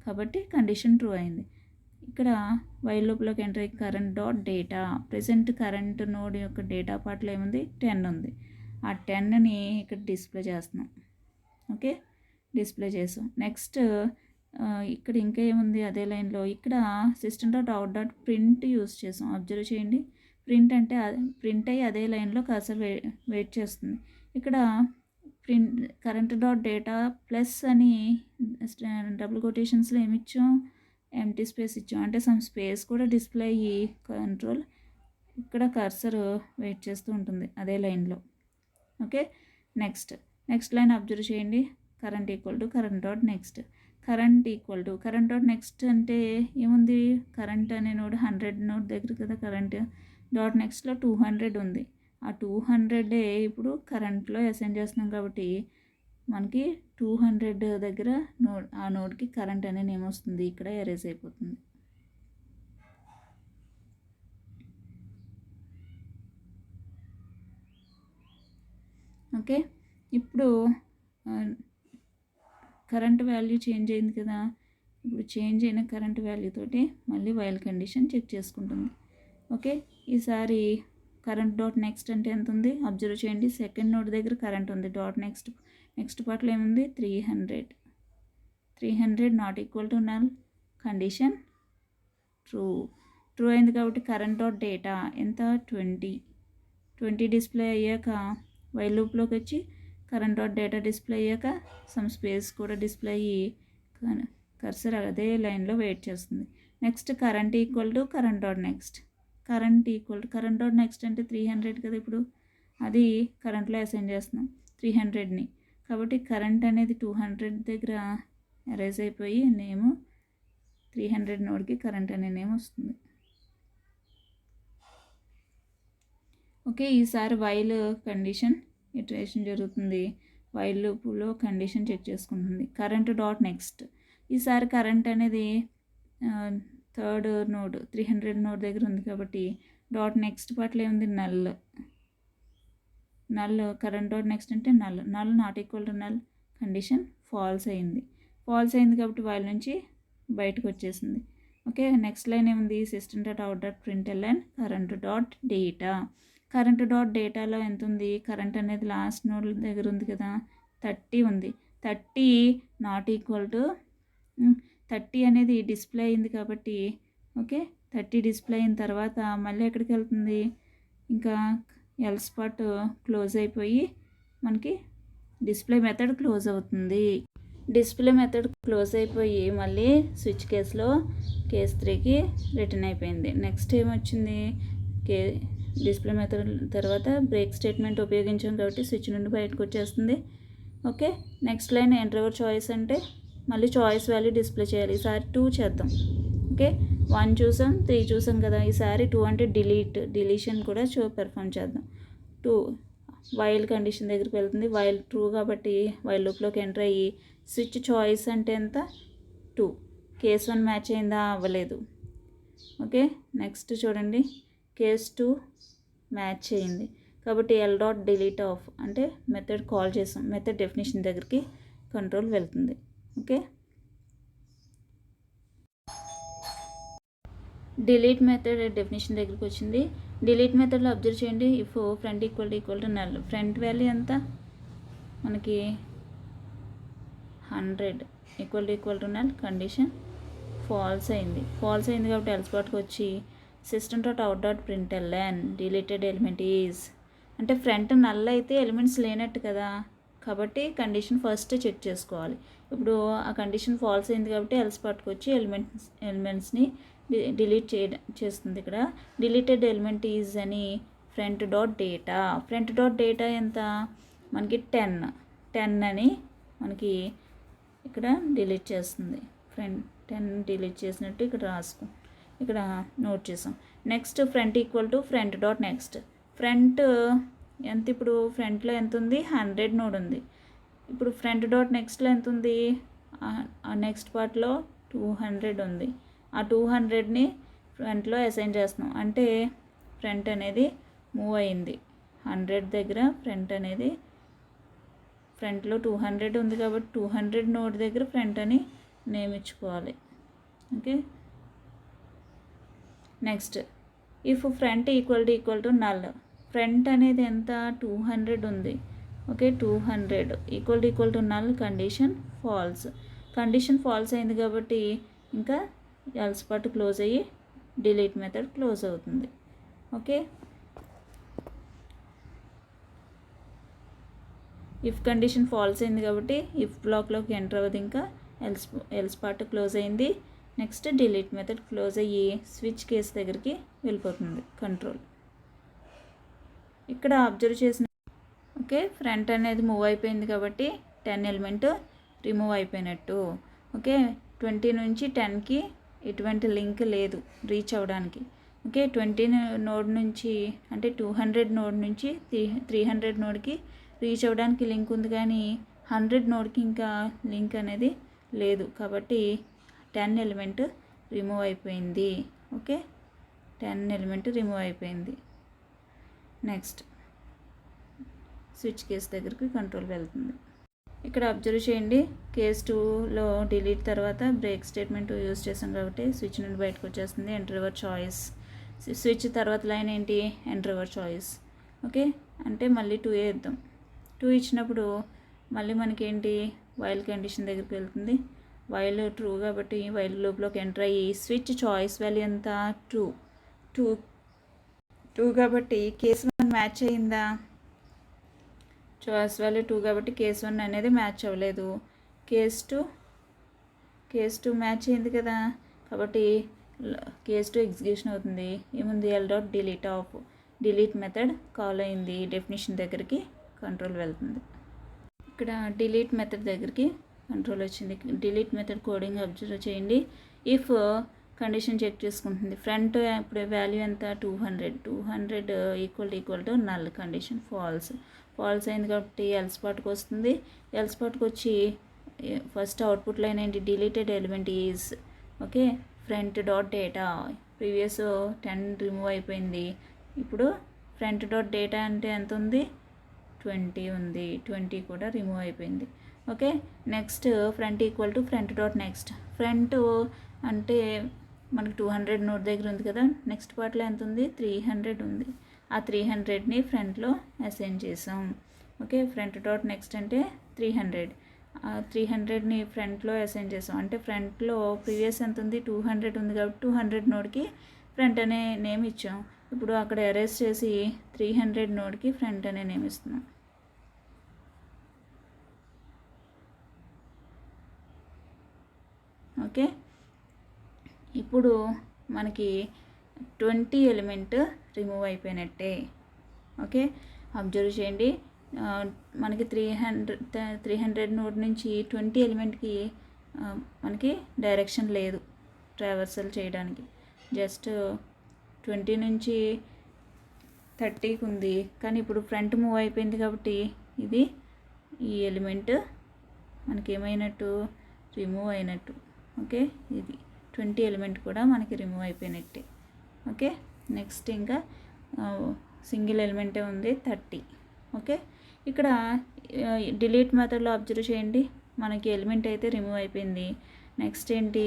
కాబట్టి కండిషన్ ట్రూ అయింది. ఇక్కడ వైల్ లూప్లోకి ఎంటర్ అయ్యి current dot data, present current node యొక్క డేటా పార్ట్లో ఏముంది, 10 ఉంది. ఆ 10ని ఇక్కడ డిస్ప్లే చేస్తున్నాం. ఓకే, డిస్ప్లే చేసాం. నెక్స్ట్ ఇక్కడ ఇంకా ఏముంది, అదే లైన్లో ఇక్కడ system dot out dot print use చేసాం. అబ్జర్వ్ చేయండి, ప్రింట్ అంటే ప్రింట్ అయ్యి అదే లైన్లో కర్సర్ వెయిట్ చేస్తుంది. ఇక్కడ print current dot data plus అని డబుల్ కొటేషన్స్లో ఏమి ఇచ్చాం, ఎంటీ స్పేస్ ఇచ్చాం. అంటే సమ్ స్పేస్ కూడా డిస్ప్లే అయ్యి కంట్రోల్ ఇక్కడ కర్సర్ వెయిట్ చేస్తూ ఉంటుంది అదే లైన్లో. ఓకే, నెక్స్ట్ లైన్ అబ్జర్వ్ చేయండి, current equal to current dot next. Current dot next అంటే ఏముంది, కరెంట్ అనే నోడ్ 100 నోడ్ దగ్గర కదా, కరెంట్ డాట్ నెక్స్ట్లో 200 ఉంది. ఆ 200 ఇప్పుడు కరెంట్లో అసైన్ చేస్తున్నాం కాబట్టి మనకి 200 దగ్గర ఆ నోడ్కి కరెంట్ అనే నేమ్ వస్తుంది. ఇక్కడ ఎరేజ్ అయిపోతుంది. ఓకే, ఇప్పుడు కరెంట్ వాల్యూ చేంజ్ అయింది కదా, ఇప్పుడు చేంజ్ అయిన కరెంట్ వాల్యూ తోటి మళ్ళీ వైల్ కండిషన్ చెక్ చేసుకుంటుంది. ఓకే, ఈసారి కరెంట్ డాట్ నెక్స్ట్ అంటే ఎంత ఉంది, అబ్జర్వ్ చేయండి. సెకండ్ నోడ్ దగ్గర కరెంట్ ఉంది. డాట్ నెక్స్ట్ పార్ట్లో ఏముంది, 300 not equal to null, condition true అయింది కాబట్టి కరెంట్ డాట్ డేటా ఎంత, 20 డిస్ప్లే అయ్యాక వైల్ లూప్లోకి వచ్చి కరెంట్ డాట్ డేటా డిస్ప్లే అయ్యాక సమ్ స్పేస్ కూడా డిస్ప్లే అయ్యి కర్సర్ అదే లైన్లో వెయిట్ చేస్తుంది. Next current equal to current dot next. Current dot next అంటే 300 కదా, ఇప్పుడు అది కరెంట్లో అసైన్ చేస్తున్నాం 300ని కాబట్టి కరెంట్ అనేది 200 దగ్గర ఎరేజ్ అయిపోయి నేమ్ 300 నోడ్కి కరెంట్ అనే నేమ్ వస్తుంది. ఓకే, ఈసారి వైల్ కండిషన్ ఇటరేషన్ జరుగుతుంది. వైల్ లూప్లో కండిషన్ చెక్ చేసుకుంటుంది. కరెంట్ డాట్ నెక్స్ట్, ఈసారి కరెంట్ అనేది థర్డ్ నోడ్ 300 నోడ్ దగ్గర ఉంది కాబట్టి డాట్ నెక్స్ట్ పార్ట్లో ఏముంది, నల్ కరెంట్ డాట్ నెక్స్ట్ అంటే null not equal to null, condition false అయింది కాబట్టి వైల్ నుంచి బయటకు వచ్చేసింది. ఓకే, నెక్స్ట్ లైన్ ఏముంది, system dot out dot println current dot data. Current dot డేటాలో ఎంత ఉంది, కరెంట్ అనేది లాస్ట్ నోడ్ దగ్గర ఉంది కదా, 30 ఉంది. 30 నాట్ ఈక్వల్ టు 30 అనేది డిస్ప్లే అయింది కాబట్టి ఓకే, 30 డిస్ప్లే అయిన తర్వాత మళ్ళీ ఎక్కడికి వెళ్తుంది, ఇంకా ఎల్స్ పార్ట్ క్లోజ్ అయిపోయి మనకి డిస్ప్లే మెథడ్ క్లోజ్ అవుతుంది. డిస్ప్లే మెథడ్ క్లోజ్ అయిపోయి మళ్ళీ స్విచ్ కేసులో కేస్ 3కి రిటర్న్ అయిపోయింది. నెక్స్ట్ ఏమొచ్చింది, డిస్ప్లే మెథడ్ తర్వాత బ్రేక్ స్టేట్మెంట్ ఉపయోగించాం కాబట్టి స్విచ్ నుండి బయటకు వచ్చేస్తుంది. Okay, next line enter your choice అంటే మళ్ళీ చాయిస్ వాల్యూ డిస్ప్లే చేయాలి. ఈసారి 2 చేద్దాం. ఓకే, 1 చూసాం, 3 చూసాం కదా, ఈసారి 2 అంటే డిలీషన్ కూడా పెర్ఫామ్ చేద్దాం. 2 వైల్ కండిషన్ దగ్గరికి వెళ్తుంది. వైల్ ట్రూ కాబట్టి వైల్ లూప్లోకి ఎంటర్ అయ్యి స్విచ్ చాయిస్ అంటే ఎంత, 2. కేస్ 1 మ్యాచ్ అయిందా, అవ్వలేదు. ఓకే, నెక్స్ట్ చూడండి, కేస్ 2 మ్యాచ్ అయింది కాబట్టి ఎల్ డాట్ డిలీట్ ఆఫ్ అంటే మెథడ్ కాల్ చేసాం, మెథడ్ డెఫినేషన్ దగ్గరికి కంట్రోల్ వెళ్తుంది. ఓకే, డిలీట్ మెథడ్ డెఫినేషన్ దగ్గరికి వచ్చింది. డిలీట్ మెథడ్లో అబ్జర్వ్ చేయండి, if front equal to null, front value ఎంత మనకి 100 equal to null, condition false అయింది కాబట్టి ఎల్స్ పార్ట్కి వచ్చి system dot out dot println deleted element is అంటే ఫ్రంట్ నల్ అయితే ఎలిమెంట్స్ లేనట్టు కదా, కాబట్టి కండిషన్ ఫస్ట్ చెక్ చేసుకోవాలి. ఇప్పుడు ఆ కండిషన్ ఫాల్స్ అయింది కాబట్టి ఎల్స్ పార్ట్కి వచ్చి ఎలిమెంట్స్ని డిలీట్ చేస్తుంది. ఇక్కడ డిలీటెడ్ ఎలిమెంట్ ఈజ్ అని ఫ్రంట్ డాట్ డేటా ఎంత మనకి 10 అని మనకి ఇక్కడ డిలీట్ చేస్తుంది. 10 డిలీట్ చేసినట్టు ఇక్కడ ఇక్కడ నోట్ చేసాం. Next front equal to front dot next, front ఎంత, ఇప్పుడు ఫ్రంట్లో ఎంత ఉంది, 100 నోడ్ ఉంది. ఇప్పుడు ఫ్రంట్ డాట్ నెక్స్ట్లో ఎంత ఉంది, ఆ నెక్స్ట్ పార్ట్లో 200 ఉంది. ఆ 200ని ఫ్రంట్లో అసైన్ చేస్తున్నాం అంటే ఫ్రంట్ అనేది మూవ్ అయింది. 100 దగ్గర ఫ్రంట్లో 200 ఉంది కాబట్టి 200 నోడ్ దగ్గర ఫ్రంట్ అని నేమ్ ఇచ్చుకోవాలి. Okay, next if front equal to null, front అనేది ఎంత 200 ఉంది. Okay, 200 equal to null, condition false అయింది కాబట్టి ఇంకా ఎల్స్ పార్ట్ క్లోజ్ అయ్యి డిలీట్ మెథడ్ క్లోజ్ అవుతుంది. ఓకే, ఇఫ్ కండిషన్ ఫాల్స్ అయింది కాబట్టి ఇఫ్ బ్లాక్లోకి ఎంటర్ అవ్వదు, ఇంకా ఎల్స్ పార్ట్ క్లోజ్ అయింది. నెక్స్ట్ డిలీట్ మెథడ్ క్లోజ్ అయ్యి స్విచ్ కేస్ దగ్గరికి వెళ్ళిపోతుంది కంట్రోల్. ఇక్కడ అబ్జర్వ్ చేసిన ఓకే, ఫ్రంట్ అనేది మూవ్ అయిపోయింది కాబట్టి 10 ఎలిమెంట్ రిమూవ్ అయిపోయినట్టు. ఓకే, 20 నుంచి 10కి ఎటువంటి లింక్ లేదు రీచ్ అవ్వడానికి. ఓకే, 20 నోడ్ నుంచి అంటే 200 నోడ్ నుంచి 300 నోడ్కి రీచ్ అవ్వడానికి లింక్ ఉంది, కానీ 100 నోడ్కి ఇంకా లింక్ అనేది లేదు కాబట్టి 10 ఎలిమెంట్ రిమూవ్ అయిపోయింది. ఓకే, 10 ఎలిమెంట్ రిమూవ్ అయిపోయింది. నెక్స్ట్ స్విచ్ కేస్ దగ్గరికి కంట్రోల్ వెళ్తుంది. ఇక్కడ అబ్జర్వ్ చేయండి, కేస్ 2లో డిలీట్ తర్వాత బ్రేక్ స్టేట్మెంట్ యూజ్ చేసాం కాబట్టి స్విచ్ నుండి బయటకు వచ్చేస్తుంది. ఎంటర్ యువర్ చాయిస్, స్విచ్ తర్వాత లైన్ ఏంటి, ఎంటర్ యువర్ చాయిస్. ఓకే, అంటే మళ్ళీ 2 ఇద్దాం. 2 ఇచ్చినప్పుడు మళ్ళీ మనకేంటి, వైల్ కండిషన్ దగ్గరికి వెళ్తుంది. వైల్ ట్రూ కాబట్టి వైల్ లూప్లోకి ఎంటర్ అయ్యి స్విచ్ చాయిస్ వాల్యూ ఎంత, 2 కాబట్టి కేస్ 1 మ్యాచ్ అయిందా, చాయిస్ వాల్యూ 2 కాబట్టి కేస్ 1 అనేది మ్యాచ్ అవ్వలేదు. కేస్ 2 మ్యాచ్ అయింది కదా, కాబట్టి కేస్ 2 ఎగ్జిక్యూషన్ అవుతుంది. ఏముంది, L dot delete of, delete method call అయింది, డెఫినేషన్ దగ్గరికి కంట్రోల్ వెళ్తుంది. ఇక్కడ డిలీట్ మెథడ్ దగ్గరికి కంట్రోల్ వచ్చింది. డిలీట్ మెథడ్ కోడింగ్ అబ్జర్వ్ చేయండి. ఇఫ్ కండిషన్ చెక్ చేసుకుంటుంది, ఫ్రంట్ ఇప్పుడు వాల్యూ ఎంత, 200 equal to null, condition false అయింది కాబట్టి ఎల్స్ పార్ట్కి వస్తుంది. ఎల్స్ పార్ట్కి వచ్చి ఫస్ట్ అవుట్పుట్ లైన్ ఏంటి, deleted element is. Okay, front dot data, previous 10 remove అయిపోయింది. ఇప్పుడు ఫ్రంట్ డాట్ డేటా అంటే ఎంత ఉంది, 20 ఉంది. 20 కూడా రిమూవ్ అయిపోయింది. Okay, next front equal to front dot next, front అంటే మనకి 200 నోట్ దగ్గర ఉంది కదా, నెక్స్ట్ పార్ట్లో ఎంత ఉంది, 300 ఉంది. ఆ 300ని ఫ్రంట్లో అసైన్ చేసాం. ఓకే, ఫ్రంట్ డాట్ నెక్స్ట్ అంటే 300, ఆ 300ని ఫ్రంట్లో అసైన్ చేసాం. అంటే ఫ్రంట్లో ప్రీవియస్ ఎంత ఉంది, 200 ఉంది కాబట్టి 200 నోడ్కి ఫ్రంట్ అనే నేమ్ ఇచ్చాం. ఇప్పుడు అక్కడ ఎరేజ్ చేసి 300 నోడ్కి ఫ్రంట్ అనే నేమ్ ఇస్తున్నాం. ఓకే, ఇప్పుడు మనకి 20 ఎలిమెంట్ రిమూవ్ అయిపోయినట్టే. ఓకే, అబ్జర్వ్ చేయండి, మనకి 300 నోడ్ నుంచి 20 ఎలిమెంట్కి మనకి డైరెక్షన్ లేదు ట్రావర్సల్ చేయడానికి. జస్ట్ 20 నుంచి 30కి ఉంది, కానీ ఇప్పుడు ఫ్రంట్ మూవ్ అయిపోయింది కాబట్టి ఇది ఈ ఎలిమెంట్ మనకి ఏమైనట్టు, రిమూవ్ అయినట్టు. ఓకే, ఇది 20 ఎలిమెంట్ కూడా మనకి రిమూవ్ అయిపోయినట్టే. ఓకే, నెక్స్ట్ ఇంకా సింగిల్ ఎలిమెంటే ఉంది 30. ఓకే, ఇక్కడ డిలీట్ మెథడ్లో అబ్జర్వ్ చేయండి, మనకి ఎలిమెంట్ అయితే రిమూవ్ అయిపోయింది. నెక్స్ట్ ఏంటి,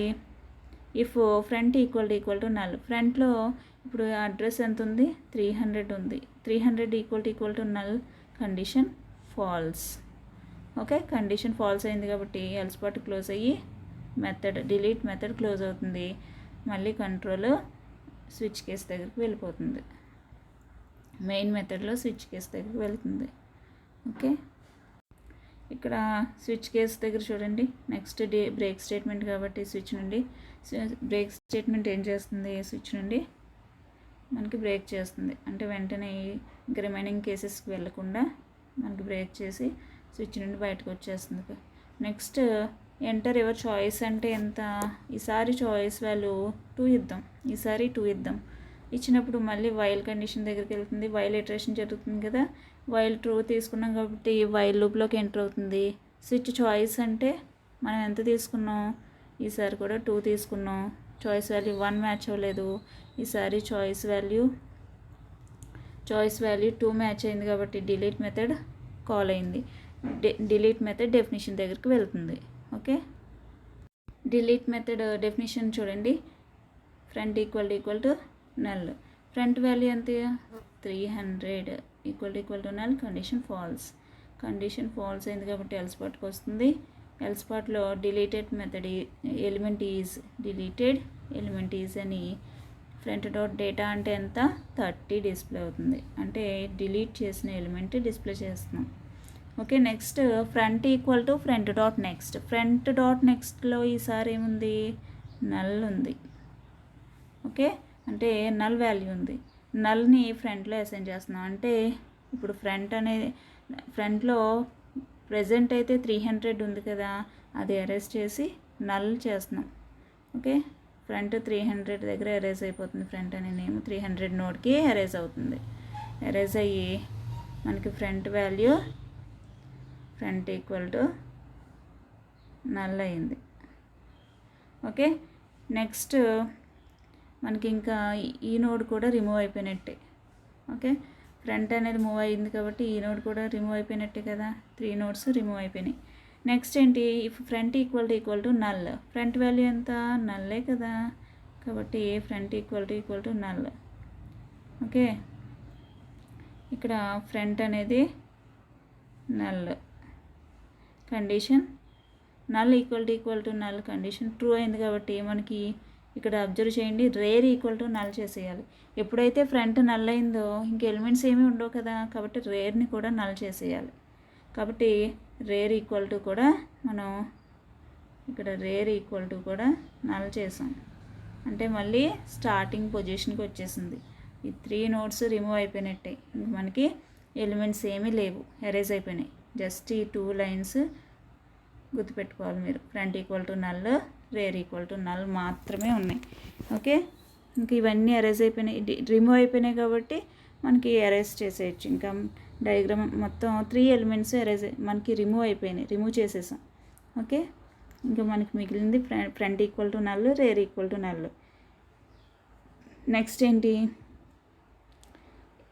if front equal to null. ఫ్రంట్లో ఇప్పుడు అడ్రస్ ఎంత ఉంది, 300 ఉంది. 300 equal to null, condition falls. Okay, condition false అయింది కాబట్టి ఎల్స్ పార్ట్ క్లోజ్ అయ్యి మెథడ్ డిలీట్ మెథడ్ క్లోజ్ అవుతుంది. మళ్ళీ కంట్రోల్ స్విచ్ కేస్ దగ్గరికి వెళ్ళిపోతుంది, మెయిన్ మెథడ్లో స్విచ్ కేస్ దగ్గరికి వెళ్తుంది. ఓకే, ఇక్కడ స్విచ్ కేస్ దగ్గర చూడండి, నెక్స్ట్ బ్రేక్ స్టేట్మెంట్ కాబట్టి స్విచ్ నుండి బ్రేక్ స్టేట్మెంట్ ఏం చేస్తుంది, స్విచ్ నుండి మనకి బ్రేక్ చేస్తుంది. అంటే వెంటనే ఇంక రిమైనింగ్ కేసెస్కి వెళ్ళకుండా మనకి బ్రేక్ చేసి స్విచ్ నుండి బయటకు వచ్చేస్తుంది. నెక్స్ట్ ఎంటర్ యువర్ చాయిస్ అంటే ఎంత, ఈసారి చాయిస్ వాల్యూ 2 ఇద్దాం, ఈసారి 2 ఇద్దాం. ఇచ్చినప్పుడు మళ్ళీ వైల్ కండిషన్ దగ్గరికి వెళ్తుంది, వైల్ ఇటరేషన్ జరుగుతుంది కదా, వైల్ ట్రూ తీసుకున్నాం కాబట్టి వైల్ లూప్లోకి ఎంటర్ అవుతుంది. స్విచ్ చాయిస్ అంటే మనం ఎంత తీసుకున్నాం, ఈసారి కూడా 2 తీసుకున్నాం. చాయిస్ వాల్యూ 1 మ్యాచ్ అవ్వలేదు, ఈసారి చాయిస్ వాల్యూ 2 మ్యాచ్ అయింది కాబట్టి డిలీట్ మెథడ్ కాల్ అయింది. డిలీట్ మెథడ్ డెఫినిషన్ దగ్గరికి వెళ్తుంది. ఓకే, డిలీట్ మెథడ్ డెఫినిషన్ చూడండి, front equal to null, front value ఎంత 300 equal to null, condition false అయింది కాబట్టి ఎల్స్ పార్ట్కి వస్తుంది. ఎల్స్ పార్ట్లో డిలీటెడ్ మెథడ్ ఎలిమెంట్ ఈజ్ అని ఫ్రంట్ డాట్ డేటా అంటే ఎంత 30 డిస్ప్లే అవుతుంది, అంటే డిలీట్ చేసిన ఎలిమెంట్ డిస్ప్లే చేస్తున్నాం. Okay, next front equal to front dot నెక్స్ట్లో ఈసారి ఏముంది, నల్ ఉంది. ఓకే, అంటే నల్ వాల్యూ ఉంది, నల్ని ఫ్రంట్లో అసైన్ చేస్తున్నాం. అంటే ఇప్పుడు ఫ్రంట్లో ప్రెజెంట్ అయితే 300 ఉంది కదా, అది ఎరేజ్ చేసి నల్ చేస్తున్నాం. ఓకే, ఫ్రంట్ 300 దగ్గర ఎరేజ్ అయిపోతుంది, ఫ్రంట్ అనే నేమ్ 300 నోడ్కి ఎరేజ్ అవుతుంది. ఎరేజ్ అయ్యి మనకి front value front equal to null అయింది. ఓకే, నెక్స్ట్ మనకి ఇంకా ఈ నోడ్ కూడా రిమూవ్ అయిపోయినట్టే. ఓకే, ఫ్రంట్ అనేది మూవ్ అయింది కాబట్టి ఈ నోడ్ కూడా రిమూవ్ అయిపోయినట్టే కదా, 3 నోడ్స్ రిమూవ్ అయిపోయినాయి. నెక్స్ట్ ఏంటి, if front equal to null, front value ఎంత, నల్లే కదా, కాబట్టి front equal to null. Okay, ఇక్కడ ఫ్రంట్ అనేది null, condition null equal to null, condition true అయింది కాబట్టి మనకి ఇక్కడ అబ్జర్వ్ చేయండి, రేర్ ఈక్వల్ టు నల్ చేసేయాలి. ఎప్పుడైతే ఫ్రంట్ నల్ అయిందో ఇంక ఎలిమెంట్స్ ఏమీ ఉండవు కదా, కాబట్టి రేర్ని కూడా నల్ చేసేయాలి. కాబట్టి రేర్ ఈక్వల్ టు కూడా మనం ఇక్కడ రేర్ ఈక్వల్ టు కూడా నల్ చేసాం. అంటే మళ్ళీ స్టార్టింగ్ పొజిషన్కి వచ్చేసింది. ఈ 3 నోడ్స్ రిమూవ్ అయిపోయినట్టే, మనకి ఎలిమెంట్స్ ఏమీ లేవు, ఎరేజ్ అయిపోయినాయి. జస్ట్ ఈ 2 లైన్స్ గుర్తుపెట్టుకోవాలి మీరు, front equal to null, rear equal to null మాత్రమే ఉన్నాయి. ఓకే, ఇంక ఇవన్నీ ఎరేజ్ అయిపోయినాయి, రిమూవ్ అయిపోయినాయి కాబట్టి మనకి ఎరేజ్ చేసేయచ్చు. ఇంకా డయాగ్రామ్ మొత్తం 3 ఎలిమెంట్స్ మనకి రిమూవ్ చేసేసాం. ఓకే, ఇంకా మనకి మిగిలింది front equal to null, rear equal to null. Next ఏంటి,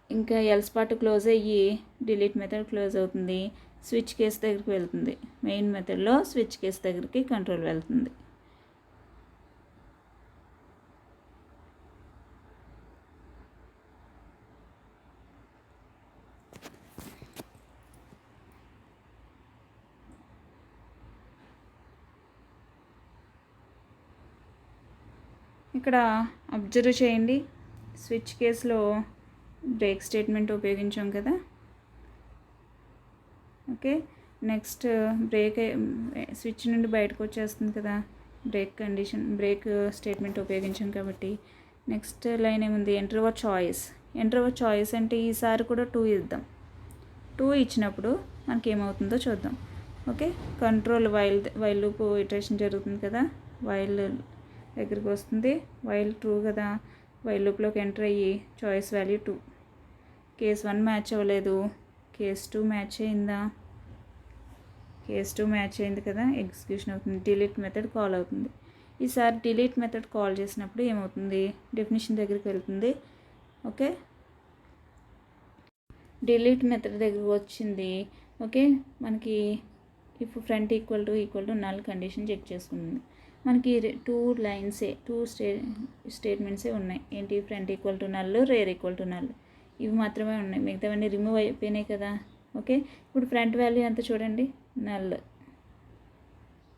ఇంకా ఎల్స్ పార్ట్ క్లోజ్ అయ్యి డిలీట్ మెథడ్ క్లోజ్ అవుతుంది, స్విచ్ కేస్ దగ్గరికి వెళ్తుంది. మెయిన్ మెథడ్లో స్విచ్ కేస్ దగ్గరికి కంట్రోల్ వెళ్తుంది. ఇక్కడ అబ్జర్వ్ చేయండి, స్విచ్ కేసులో బ్రేక్ స్టేట్మెంట్ ఉపయోగించాం కదా. ఓకే, నెక్స్ట్ బ్రేక్ స్విచ్ నుండి బయటకు వచ్చేస్తుంది కదా, బ్రేక్ స్టేట్మెంట్ ఉపయోగించాం కాబట్టి. నెక్స్ట్ లైన్ ఏముంది, enter your choice. Enter your choice అంటే ఈసారి కూడా 2 ఇద్దాం. 2 ఇచ్చినప్పుడు మనకి ఏమవుతుందో చూద్దాం. Okay, control while loop iteration జరుగుతుంది కదా, వైల్ దగ్గరికి వస్తుంది, వైల్ ట్రూ కదా, వైల్ లూప్లోకి ఎంటర్ అయ్యి చాయిస్ వాల్యూ 2. కేస్ 1 మ్యాచ్ అవ్వలేదు, కేస్ 2 మ్యాచ్ అయిందా, కేస్ 2 మ్యాచ్ అయింది కదా, ఎగ్జిక్యూషన్ అవుతుంది, డిలీట్ మెథడ్ కాల్ అవుతుంది. ఈసారి డిలీట్ మెథడ్ కాల్ చేసినప్పుడు ఏమవుతుంది, డెఫినిషన్ దగ్గరికి వెళ్తుంది. ఓకే, డిలీట్ మెథడ్ దగ్గరికి వచ్చింది. ఓకే, మనకి if front equal to null condition check చేసుకుంటుంది. మనకి 2 లైన్సే 2 స్టేట్మెంట్సే ఉన్నాయి. ఏంటి, front equal to null, rear equal to null, ఇవి మాత్రమే ఉన్నాయి, మిగతావన్నీ రిమూవ్ అయిపోయినాయి కదా. ఓకే, ఇప్పుడు ఫ్రంట్ వాల్యూ ఎంత చూడండి, నల్,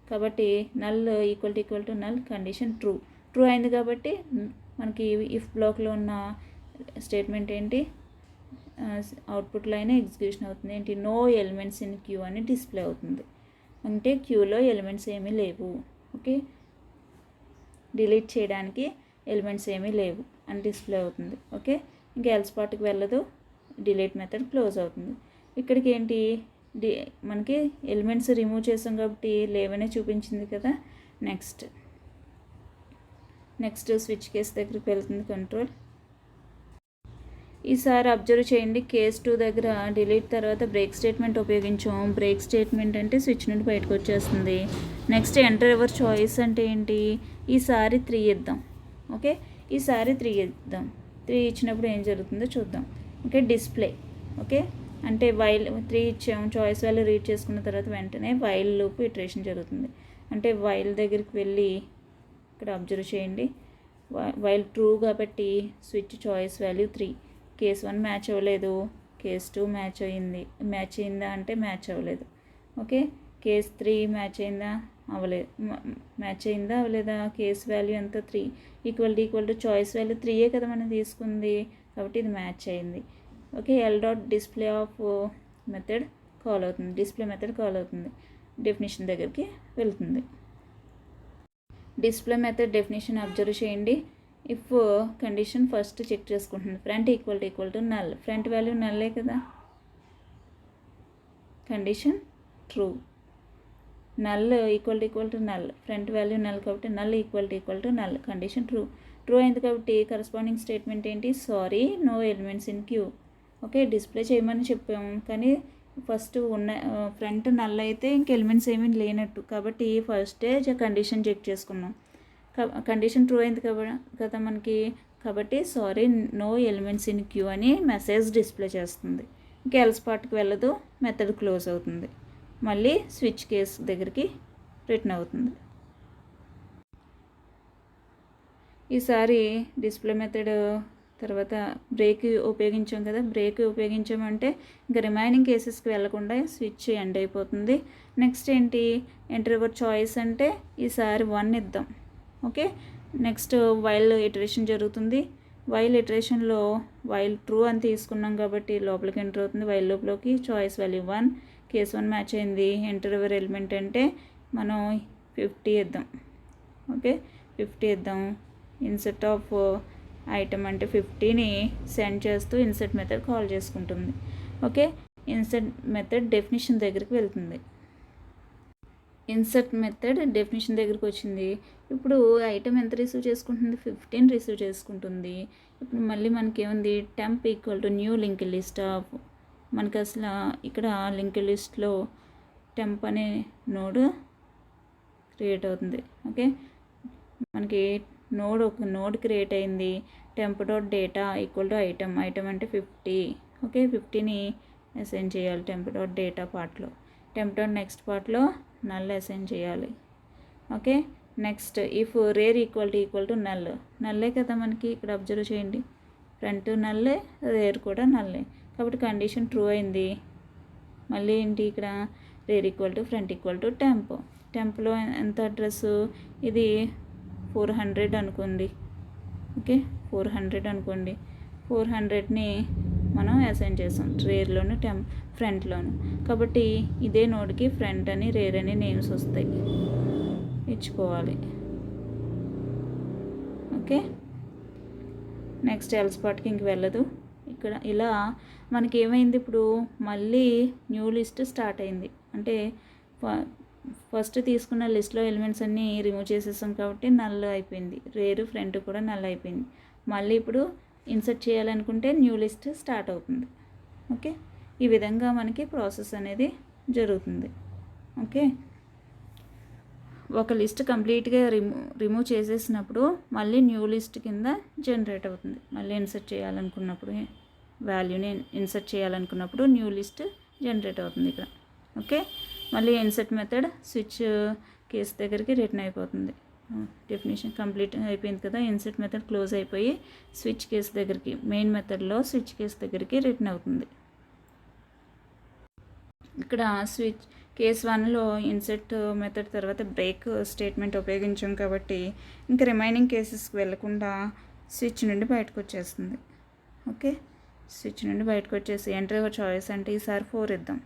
కాబట్టి null equal to null condition true అయింది. కాబట్టి మనకి ఇఫ్ బ్లాక్లో ఉన్న స్టేట్మెంట్ ఏంటి, అవుట్పుట్ లైన్ ఎగ్జిక్యూషన్ అవుతుంది. ఏంటి, నో ఎలిమెంట్స్ ఇన్ క్యూ అని డిస్ప్లే అవుతుంది, అంటే క్యూలో ఎలిమెంట్స్ ఏమీ లేవు. ఓకే, డిలీట్ చేయడానికి ఎలిమెంట్స్ ఏమీ లేవు అని డిస్ప్లే అవుతుంది. ఓకే, ఇంకా ఎల్స్ పార్ట్కి వెళ్ళదు, డిలీట్ మెథడ్ క్లోజ్ అవుతుంది. ఇక్కడికి ఏంటి, మనకి ఎలిమెంట్స్ రిమూవ్ చేసాం కాబట్టి లేవనే చూపించింది కదా. నెక్స్ట్ స్విచ్ కేస్ దగ్గరికి వెళ్తుంది కంట్రోల్. ఈసారి అబ్జర్వ్ చేయండి, కేస్ 2 దగ్గర డిలీట్ తర్వాత బ్రేక్ స్టేట్మెంట్ ఉపయోగించాం. బ్రేక్ స్టేట్మెంట్ అంటే స్విచ్ నుండి బయటకు వచ్చేస్తుంది. నెక్స్ట్ ఎంటర్ యువర్ చాయిస్ అంటే ఏంటి, ఈసారి 3 ఇద్దాం. ఓకే, ఈసారి 3 ఇద్దాం. 3 ఇచ్చినప్పుడు ఏం జరుగుతుందో చూద్దాం. Okay, display. ఓకే, అంటే వైల్ 3 ఇచ్చాము, చాయిస్ వాల్యూ రీడ్ చేసుకున్న తర్వాత వెంటనే వైల్ లూప్ ఇటరేషన్ జరుగుతుంది. అంటే వైల్ దగ్గరికి వెళ్ళి ఇక్కడ అబ్జర్వ్ చేయండి, వైల్ ట్రూ కాబట్టి switch choice value 3. Case 1 match అవ్వలేదు, కేస్ 2 మ్యాచ్ అయిందా అంటే మ్యాచ్ అవ్వలేదు. ఓకే, కేస్ 3 మ్యాచ్ అయిందా అవ్వలేదా, కేస్ వాల్యూ ఎంత 3 ఈక్వల్ టు చాయిస్ వాల్యూ 3 కదా మనం తీసుకుంది, కాబట్టి ఇది మ్యాచ్ అయింది. Okay, L dot display of method call అవుతుంది, డిస్ప్లే మెథడ్ కాల్ అవుతుంది, డెఫినిషన్ దగ్గరికి వెళ్తుంది. డిస్ప్లే మెథడ్ డెఫినిషన్ అబ్జర్వ్ చేయండి. ఇఫ్ కండిషన్ ఫస్ట్ చెక్ చేసుకుంటుంది, front equal to null, front value నల్లే కదా, condition true. Null equal to null, front value null కాబట్టి null equal to null, condition true అయింది. కాబట్టి కరస్పాండింగ్ స్టేట్మెంట్ ఏంటి, sorry no elements in queue. Okay, display చేయమని చెప్పాము కానీ ఫస్ట్ ఉన్న ఫ్రంట్ నల్ అయితే ఇంక ఎలిమెంట్స్ ఏమీ లేనట్టు, కాబట్టి ఫస్టే కండిషన్ చెక్ చేసుకున్నాం. కండిషన్ ట్రూ అయింది కదా మనకి, కాబట్టి sorry no elements in queue అని మెసేజ్ డిస్ప్లే చేస్తుంది. ఇంకా ఎల్స్ పార్ట్కి వెళ్ళదు, మెథడ్ క్లోజ్ అవుతుంది, మళ్ళీ స్విచ్ కేస్ దగ్గరికి రిటర్న్ అవుతుంది. ఈసారి డిస్ప్లే మెథడ్ తర్వాత బ్రేక్ ఉపయోగించాం కదా, బ్రేక్ ఉపయోగించామంటే ఇంకా రిమైనింగ్ కేసెస్కి వెళ్ళకుండా స్విచ్ ఎండ్ అయిపోతుంది. నెక్స్ట్ ఏంటి, ఎంటర్ యువర్ చాయిస్ అంటే ఈసారి 1 ఇద్దాం. ఓకే, నెక్స్ట్ వైల్ ఇటరేషన్ జరుగుతుంది. వైల్ ఇటరేషన్లో వైల్ ట్రూ అని తీసుకున్నాం కాబట్టి లోపలికి ఎంటర్ అవుతుంది, వైల్ లోపలికి చాయిస్ వాల్యూ 1, కేస్ 1 మ్యాచ్ అయింది. ఎంటర్ యువర్ ఎలిమెంట్ అంటే మనం 50 ఇద్దాం. ఓకే, 50 ఇద్దాం. ఇన్సెట్ ఆఫ్ ఐటమ్ అంటే 50ని సెండ్ చేస్తూ ఇన్సెట్ మెథడ్ కాల్ చేసుకుంటుంది. ఓకే, ఇన్సెట్ మెథడ్ డెఫినిషన్ దగ్గరికి వెళ్తుంది. ఇన్సెట్ మెథడ్ డెఫినిషన్ దగ్గరికి వచ్చింది. ఇప్పుడు ఐటమ్ ఎంత రిసీవ్ చేసుకుంటుంది, 15 రిసీవ్ చేసుకుంటుంది. ఇప్పుడు మళ్ళీ మనకి ఏముంది, temp equal to new link list of, మనకి అసలు ఇక్కడ లింక్ లిస్ట్లో టెంప్ అనే నోడ్ క్రియేట్ అవుతుంది. ఓకే, మనకి ఒక నోడ్ క్రియేట్ అయింది, temp dot data equal to item అంటే 50. ఓకే, 50ని అసైన్ చేయాలి టెంప్ డాట్ డేటా పార్ట్లో, టెంప్ డాట్ నెక్స్ట్ పార్ట్లో నల్ అసైన్ చేయాలి. Okay, next if rear equal to నల్లే కదా మనకి, ఇక్కడ అబ్జర్వ్ చేయండి, ఫ్రంట్ నల్లే, రేర్ కూడా నల్లే, కాబట్టి కండిషన్ ట్రూ అయింది. మళ్ళీ ఏంటి, ఇక్కడ రేర్ ఫ్రంట్ ఈక్వల్ టు టెంప్లో ఎంత అడ్రస్, ఇది 400 అనుకోండి. ఓకే 400 అనుకోండి, 400ని మనం అసైన్ చేసాం రేర్లోను ఫ్రంట్లోను. కాబట్టి ఇదే నోడ్కి ఫ్రంట్ అని రేర్ అని నేమ్స్ వస్తాయి, ఇచ్చుకోవాలి. ఓకే, నెక్స్ట్ ఎల్స్ పార్ట్కి ఇంక వెళ్ళదు. ఇక్కడ ఇలా మనకి ఏమైంది, ఇప్పుడు మళ్ళీ న్యూ లిస్ట్ స్టార్ట్ అయింది. అంటే ఫస్ట్ తీసుకున్న లిస్ట్లో ఎలిమెంట్స్ అన్నీ రిమూవ్ చేసేసాం కాబట్టి నల్ అయిపోయింది, రేరు ఫ్రంట్ కూడా నల్ అయిపోయింది. మళ్ళీ ఇప్పుడు ఇన్సర్ట్ చేయాలనుకుంటే న్యూ లిస్ట్ స్టార్ట్ అవుతుంది. ఓకే, ఈ విధంగా మనకి ప్రాసెస్ అనేది జరుగుతుంది. ఓకే, ఒక లిస్ట్ కంప్లీట్గా రిమూవ్ చేసేసినప్పుడు మళ్ళీ న్యూ లిస్ట్ కింద జనరేట్ అవుతుంది. మళ్ళీ ఇన్సర్ట్ చేయాలనుకున్నప్పుడు, వాల్యూని ఇన్సర్ట్ చేయాలనుకున్నప్పుడు న్యూ లిస్ట్ జనరేట్ అవుతుంది ఇక్కడ. ఓకే, మళ్ళీ ఇన్సర్ట్ మెథడ్ స్విచ్ కేస్ దగ్గరికి రిటర్న్ అయిపోతుంది. డెఫినేషన్ కంప్లీట్ అయిపోయింది కదా, ఇన్సర్ట్ మెథడ్ క్లోజ్ అయిపోయి స్విచ్ కేస్ దగ్గరికి, మెయిన్ మెథడ్లో స్విచ్ కేస్ దగ్గరికి రిటర్న్ అవుతుంది. ఇక్కడ స్విచ్ కేస్ 1లో ఇన్సర్ట్ మెథడ్ తర్వాత బ్రేక్ స్టేట్మెంట్ ఉపయోగించాం కాబట్టి ఇంకా రిమైనింగ్ కేసెస్కి వెళ్ళకుండా స్విచ్ నుండి బయటకు వచ్చేస్తుంది. ఓకే, స్విచ్ నుండి బయటకు వచ్చేసి ఎంటర్ యువర్ చాయిస్ అంటే ఈసారి 4 ఇద్దాం.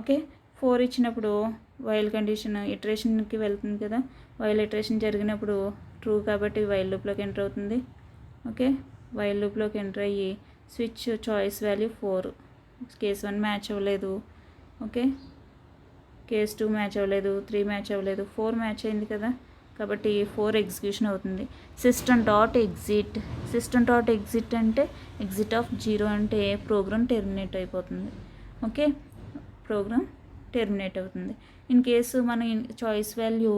ఓకే, 4 ఇచ్చినప్పుడు వైల్ కండిషన్ ఇటరేషన్కి వెళ్తుంది కదా, వైల్ ఇటరేషన్ జరిగినప్పుడు ట్రూ కాబట్టి వైల్ లూప్లోకి ఎంటర్ అవుతుంది. ఓకే, వైల్ లూప్లోకి ఎంటర్ అయ్యి switch choice value 4, case 1 match అవ్వలేదు. ఓకే, కేస్ 2 మ్యాచ్ అవ్వలేదు, 3 మ్యాచ్ అవ్వలేదు, 4 మ్యాచ్ అయింది కదా, కాబట్టి 4 ఎగ్జిక్యూషన్ అవుతుంది. సిస్టమ్ డాట్ ఎగ్జిట్ అంటే ఎగ్జిట్ ఆఫ్ 0 అంటే ప్రోగ్రామ్ టెర్మినేట్ అయిపోతుంది. ఓకే, ప్రోగ్రామ్ టెర్మినేట్ అవుతుంది. ఇన్ కేసు మన చాయిస్ వాల్యూ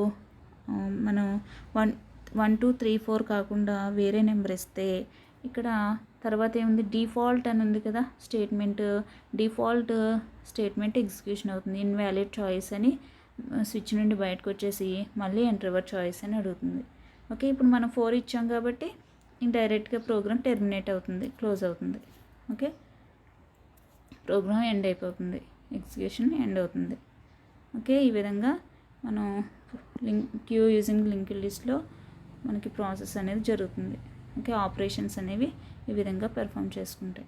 మనం 1 2 3 4 కాకుండా వేరే నెంబర్ ఇస్తే ఇక్కడ తర్వాత ఏముంది, డిఫాల్ట్ అని ఉంది కదా స్టేట్మెంట్, డిఫాల్ట్ స్టేట్మెంట్ ఎగ్జిక్యూషన్ అవుతుంది. ఇన్వాలిడ్ చాయిస్ అని స్విచ్ నుండి బయటకు వచ్చేసి మళ్ళీ ఎంటర్ యువర్ చాయిస్ అని అడుగుతుంది. ఓకే, ఇప్పుడు మనం 4 ఇచ్చాం కాబట్టి డైరెక్ట్గా ప్రోగ్రామ్ టెర్మినేట్ అవుతుంది, క్లోజ్ అవుతుంది. ఓకే, ప్రోగ్రామ్ ఎండ్ అయిపోతుంది, ఎగ్జిక్యూషన్ ఎండ్ అవుతుంది. ఓకే, ఈ విధంగా మనం క్యూ యూజింగ్ లింక్డ్ లిస్ట్లో మనకి ప్రాసెస్ అనేది జరుగుతుంది. ఓకే, ఆపరేషన్స్ అనేవి ఈ విధంగా పెర్ఫామ్ చేసుకుంటాయి.